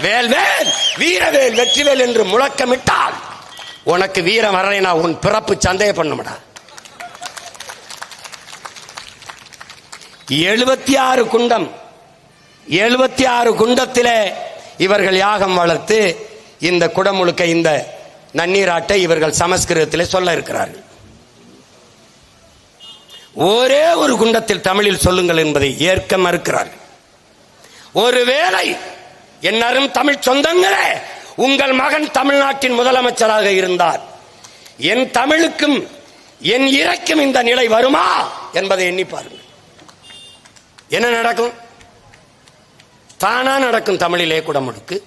வேல்வேல் வீரவேல் வெற்றிவேல் என்று முழக்கமிட்டால் உனக்கு வீரம் வரலைனா உன் பிறப்பு சந்தேகம் பண்ணுமடா. 76 குண்டம், 76 குண்டத்திலே இவர்கள் யாகம் வளர்த்து இந்த குடமுழுக்க இந்த நன்னீராட்டை இவர்கள் சமஸ்கிருதத்திலே சொல்ல இருக்கிறார்கள். ஒரே ஒரு குண்டத்தில் தமிழில் சொல்லுங்கள் என்பதை ஏற்க மறுக்கிறார்கள். ஒருவேளை என்னரும் தமிழ் சொந்தங்களே, உங்கள் மகன் தமிழ்நாட்டின் முதலமைச்சராக இருந்தார், என் தமிழுக்கும் என் இறைக்கும் இந்த நிலை வருமா என்பதை எண்ணி பாருங்கள். என்ன நடக்கும்? தானா நடக்கும். தமிழிலே குடமுழுக்கு.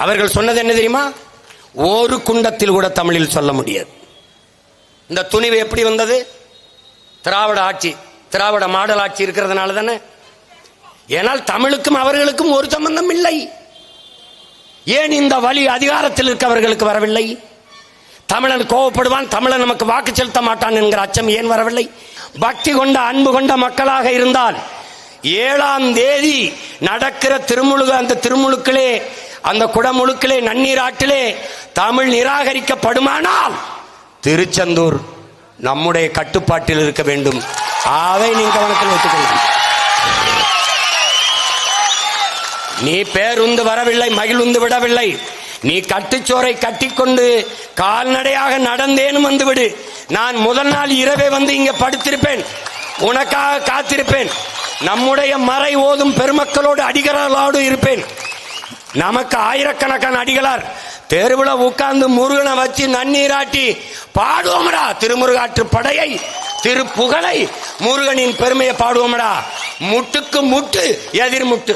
அவர்கள் சொன்னது என்ன தெரியுமா? ஒரு குண்டத்தில் கூட தமிழில் சொல்ல முடியாது. இந்த துணிவு எப்படி வந்தது? திராவிட ஆட்சி, திராவிட மாடல் ஆட்சி இருக்கிறதுனால தானே. ஏனால் தமிழுக்கும் அவர்களுக்கும் ஒரு சம்பந்தம் இல்லை. ஏன் இந்த வழி அதிகாரத்தில் இருக்கவர்களுக்கு வரவில்லை? தமிழன் கோவப்படுவான், தமிழன் நமக்கு வாக்கு செலுத்த மாட்டான் என்கிற அச்சம் ஏன் வரவில்லை? பக்தி கொண்ட அன்பு கொண்ட மக்களாக இருந்தால் 7ஆம் தேதி நடக்கிற திருமுழுக்கு, அந்த திருமுழுக்கிலே, அந்த குடமுழுக்கிலே, நன்னீராட்டிலே தமிழ் நிராகரிக்கப்படுமானால் திருச்செந்தூர் நம்முடைய கட்டுப்பாட்டில் இருக்க வேண்டும். அதை நீ கவனத்தில் வைத்துக் கொள்ள. நீ பேருந்து வரவில்லை, மகிழ்ந்து விடவில்லை. நீ கட்டுச்சோரை கட்டிக்கொண்டு கால்நடையாக நடந்தேனும் வந்துவிடு. நான் முதல் நாள் இரவே வந்து இங்க படுத்திருப்பேன், உனக்காக காத்திருப்பேன். நம்முடைய மறை ஓதும் பெருமக்களோடு அடிகளாரோடு இருப்பேன். நமக்கு ஆயிரக்கணக்கான அடிகளார் தெருவுல உட்கார்ந்து முருகனை வச்சு நன்னீராட்டி பாடுவோமடா. திருமுருகாற்று படையை, திருப்புகழை, முருகனின் பெருமையை பாடுவோமடா. முட்டுக்கு முட்டு, எதிர் முட்டு.